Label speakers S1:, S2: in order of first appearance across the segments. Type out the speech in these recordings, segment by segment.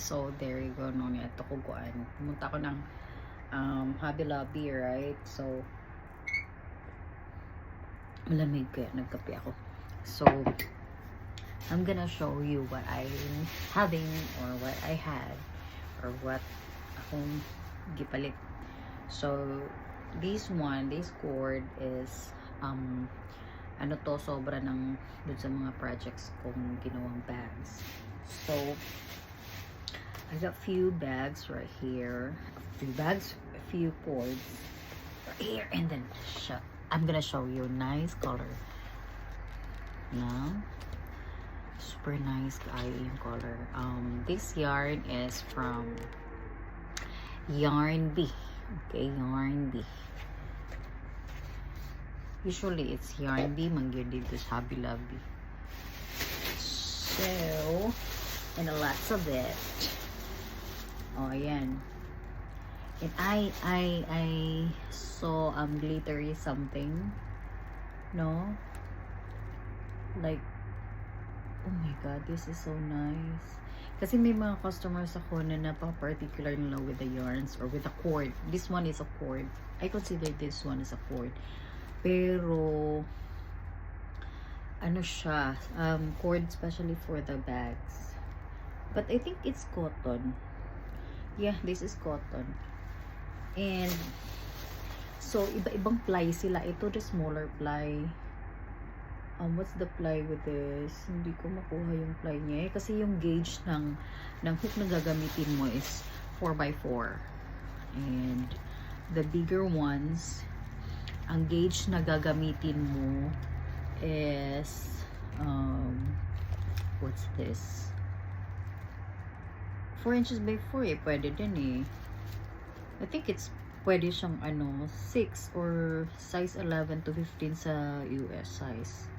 S1: So, there you go, no, ito ko guan. Pumunta ko ng Hobby Lobby, right? So, malamig kaya nagkape ako. So, I'm gonna show you what I'm having or what I had or what akong gipalit. So, this cord is ano to, sobra ng dun sa mga projects kong ginawang bags. So, I got few bags right here, a few cords right here, and then I'm gonna show you nice color. Now, super nice yung color. This yarn is from Yarn Bee. Okay, Yarn Bee. Usually it's Yarn Bee, mangyod dito sa Hobby Lobby. So, and lots of it. Oh, ayan. And I saw glittery something. No? Like, oh my god, this is so nice. Kasi may mga customers ako na napaka-particular nila with the yarns or with the cord. This one is a cord. I consider this one as a cord. Pero, ano siya, cord especially for the bags. But I think it's cotton. Yeah, this is cotton. And, so, iba-ibang ply sila. Ito, the smaller ply. What's the ply with this? Hindi ko makuha yung ply niya. Kasi yung gauge ng hook na gagamitin mo is 4x4. And, the bigger ones, ang gauge na gagamitin mo is, what's this? 4 inches by 4 eh. Pwede din eh. I think it's pwede siyang 6 or size 11 to 15 sa US size.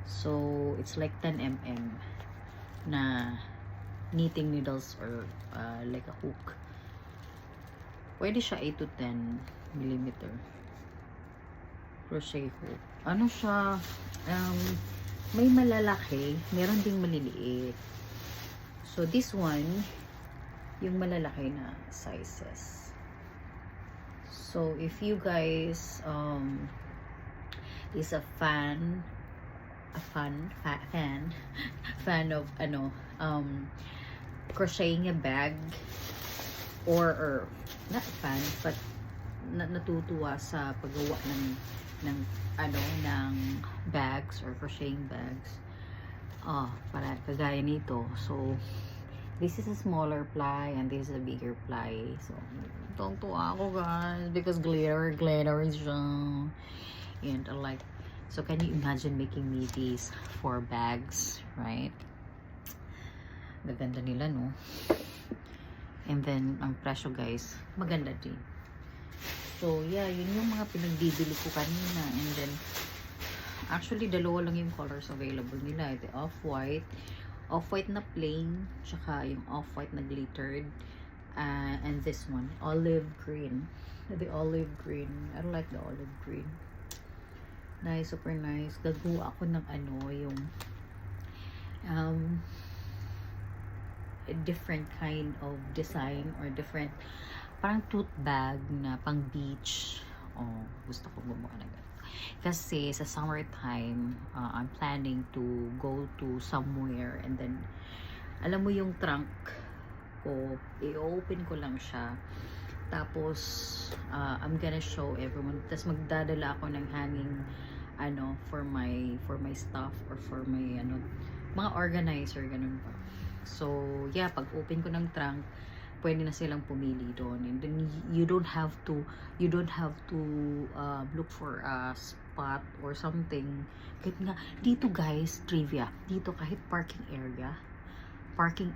S1: So, it's like 10 mm na knitting needles or like a hook. Pwede siya 8 to 10 millimeter crochet hook. Ano siya? May malalaki, meron ding maliliit. So, this one, yung malalaki na sizes. So, if you guys is a fan of crocheting a bag or not fan but natutuwa sa paggawa ng bags or crocheting bags, para kagaya nito. So this is a smaller ply and this is a bigger ply. So tuwa ako guys because glitter is and I like. So can you imagine making me these 4 bags, right? Gaganda nila, no? And then ang presyo guys, maganda din. So yeah, yun yung mga pinagbibili ko kanina. And then actually dalawa lang yung colors available nila. The off-white na plain, tsaka yung off-white na glittered, and this one, olive green. The olive green, I like the olive green. Nice, super nice. Gagawa ako ng yung a different kind of design or different, parang tote bag na pang beach. Gusto ko gumawa na ganito. Kasi sa summertime, I'm planning to go to somewhere and then, alam mo yung trunk ko, i-open ko lang siya. Tapos, I'm gonna show everyone. Tapos magdadala ako ng hanging, for my stuff or for my, mga organizer, ganun pa. So, yeah, pag open ko ng trunk, pwede na silang pumili doon. And then, you don't have to look for a spot or something. Kahit nga, dito guys, trivia, dito kahit parking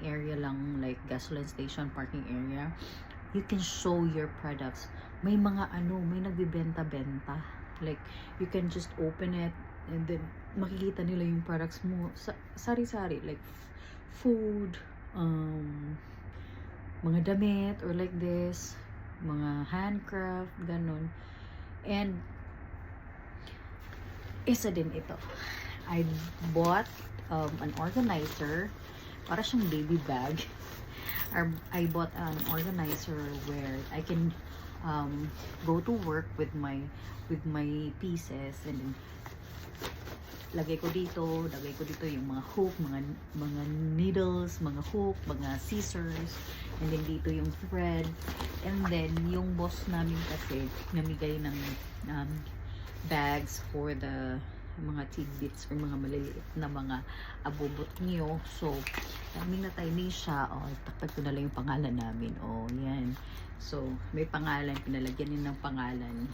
S1: area lang, like gasoline station, parking area, you can show your products. May mga may nagbibenta-benta. Like, you can just open it and then makikita nila yung products mo. Sari-sari, like food, mga damit, or like this, mga handcraft, ganun. And, isa din ito. I bought an organizer, para siyang baby bag. I bought an organizer where I can go to work with my pieces, and then lagay ko dito yung mga hook, mga needles, mga hook, mga scissors, and then dito yung thread. And then yung boss namin kasi namigay ng bags for the mga tidbits or mga maliliit na mga abubot niyo. So timing siya. Takpat ko na lang yung pangalan namin. Yan. So may pangalan, pinalagyan din ng pangalan.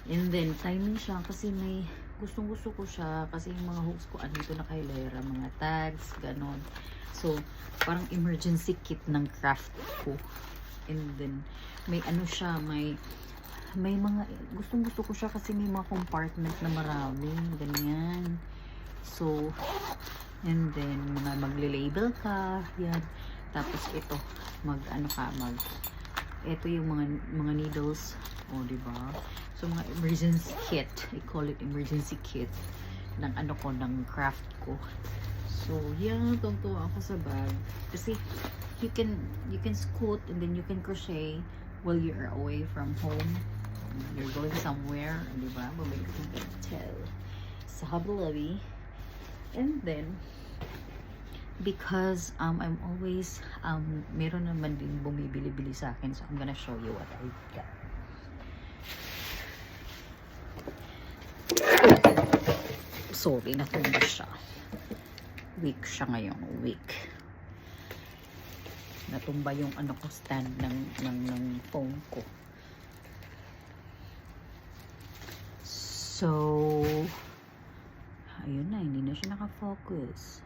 S1: And then timing siya kasi may gustong-gusto ko siya kasi yung mga hooks ko andito na kay Lera, mga tags, ganon. So parang emergency kit ng craft ko. And then may ano siya, may mga gustong-gusto ko siya kasi may mga compartment na marami, ganyan. So and then mga magle-label ka, yan. Tapos ito, ito yung mga needles, diba? So mga emergency kit, I call it emergency kit ng ng craft ko. So yan, tungtuwa ako sa bag kasi you can scoot and then you can crochet while you're away from home. You're going somewhere, diba? Bumili ko ng hotel sa Hobby Lobby. And then because I'm always meron naman din bumibili-bili sa akin, so I'm gonna show you what I got. Sorry, natumba siya. Weak siya ngayon, weak. Natumba yung ko, stand ng phone ko. So ayun na, hindi na siya naka-focus.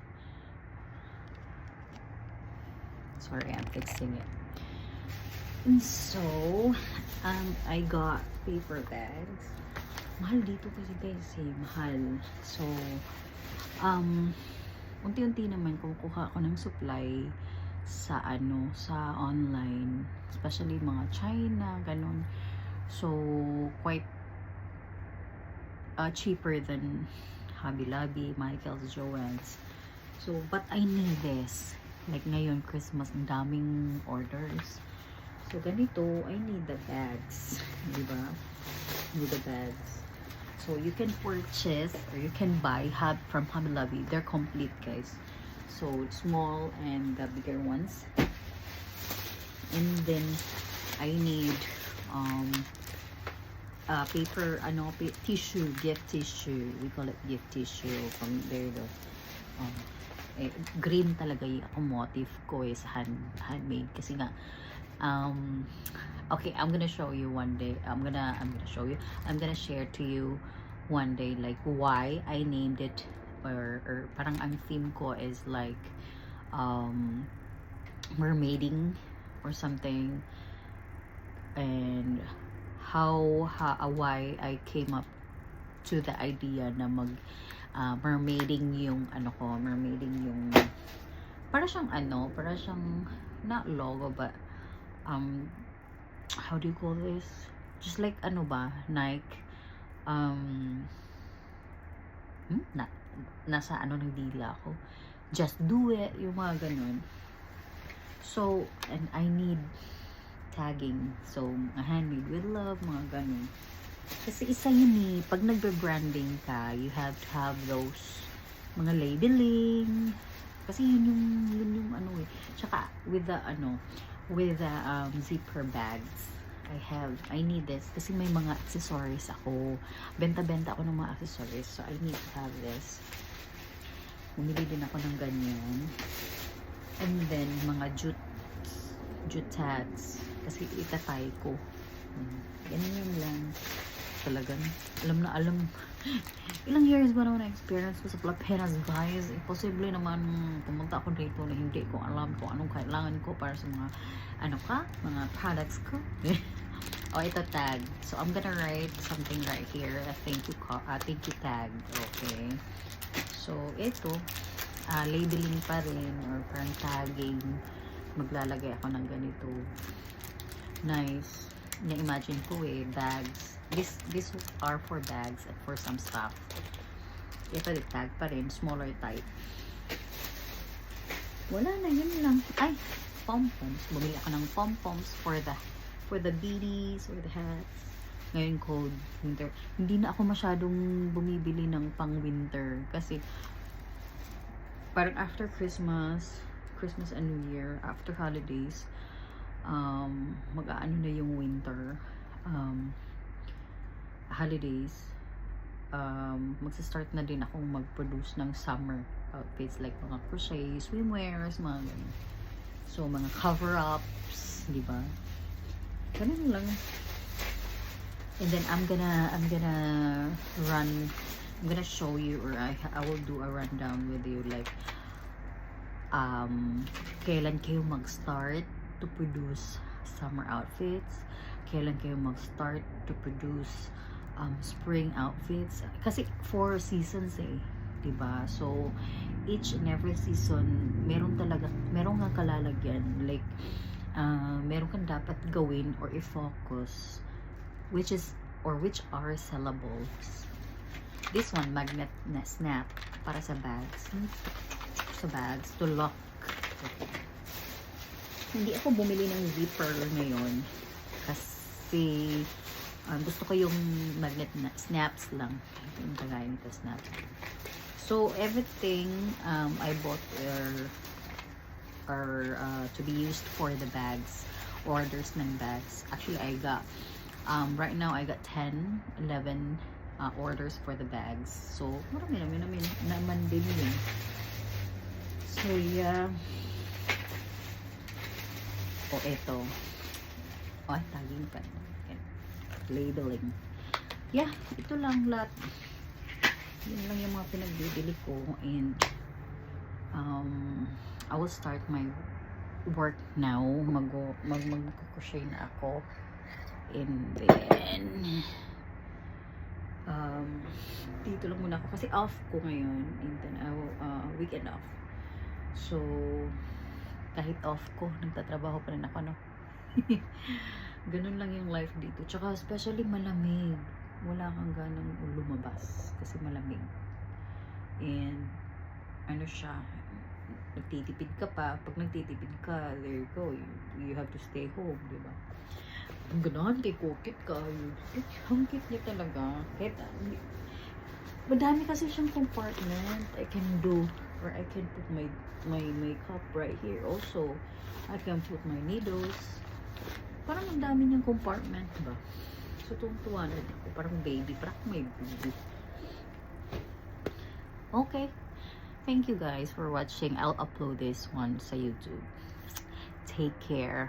S1: Sorry, I'm fixing it. And so I got paper bags. Mahal dito kasi guys, mahal. So unti-unti naman kukuha ako ng supply sa sa online, especially mga China, ganon. So quite cheaper than Hobby Lobby, Michael's, Joann's. So but I need this. Like ngayon, Christmas, ang daming orders. So ganito, I need the bags, diba? Need the bags. So you can purchase or you can buy from Hobby Lobby. They're complete, guys. So small and the bigger ones. And then I need paper, tissue, gift tissue. We call it gift tissue. From there, green talaga yung motif ko sa handmade kasi nga okay, I'm gonna show you one day. I'm gonna share to you one day like why I named it, or parang ang theme ko is like mermaiding or something, and why I came up to the idea na mermaiding yung mermaiding yung para siyang not logo but how do you call this, just like Nike nasa ng dila ko, just do it, yung mga ganun. So and I need tagging, so handmade with love, mga ganun. Kasi isa yun pag nagbe-branding ka, you have to have those mga labeling, kasi yun yung tsaka with the zipper bags, I need this kasi may mga accessories ako, benta ako ng mga accessories, so I need to have this. Bumili din ako ng ganyan, and then mga jute tags kasi itatay ko. Ganyan lang talagang alam ilang years ba naman na experience ko sa Pilipinas, guys. Imposible naman pumunta ako dito na hindi ko alam kung anong kailangan ko para sa mga mga products ko. Ito tag, so I'm gonna write something right here, a thank you tag. Okay, so ito labeling pa rin or parang tagging, maglalagay ako ng ganito. Nice. Na-imagine ko bags. These are for bags and for some stuff. Ito di tag pa rin, smaller type. Wala na, yun lang. Ay, pom-poms. Bumili ako ng pom-poms for the beanies or the hats. Ngayon cold winter. Hindi na ako masyadong bumibili ng pang winter kasi parang after Christmas and New Year, after holidays, mag-aano na yung winter holidays. Magsa-start na din akong mag-produce ng summer outfits like mga crochet, swimwears, mga ganun. So, mga cover-ups, di ba? Ganun lang. And then I'm gonna show you, or I will do a rundown with you, like kailan kayo mag-start to produce summer outfits, kailan kayo mag-start to produce spring outfits, kasi 4 seasons diba? So each and every season meron nga kalalagyan, like meron kang dapat gawin or i-focus, which are sellables. This one, magnet na snap para sa bags to lock. Hindi ako bumili ng zipper ngayon kasi gusto ko yung magnet na snaps lang. Yung kagaya nito, snap. So everything I bought are to be used for the bags, orders ng bags. Actually, I got right now I got 11 orders for the bags. So marami naman din yun. So yeah. Eto. Tagging pa. Labeling. Yeah, ito lang lahat. Yun lang yung mga pinagbibili ko, and I will start my work now. Mag-crochet na ako, and then dito lang muna ako kasi off ko ngayon, and then I will weekend off. So kahit off ko, nagtatrabaho pa rin ako, no? Ganun lang yung life dito. Tsaka especially malamig. Wala kang ganang lumabas kasi malamig. And ano siya, nagtitipid ka pa. Pag nagtitipid ka, there you go. You have to stay home, di ba? Ang ganahan kay Cookit ka. Ang cute niya talaga. Kahit, madami kasi siyang compartment. I can do, or I can put my makeup right here also. I can put my needles. Parang ang dami niyang compartment, ba? So, tuwang-tuwa na ako. Parang baby. Parang may baby. Okay. Thank you guys for watching. I'll upload this one sa YouTube. Take care.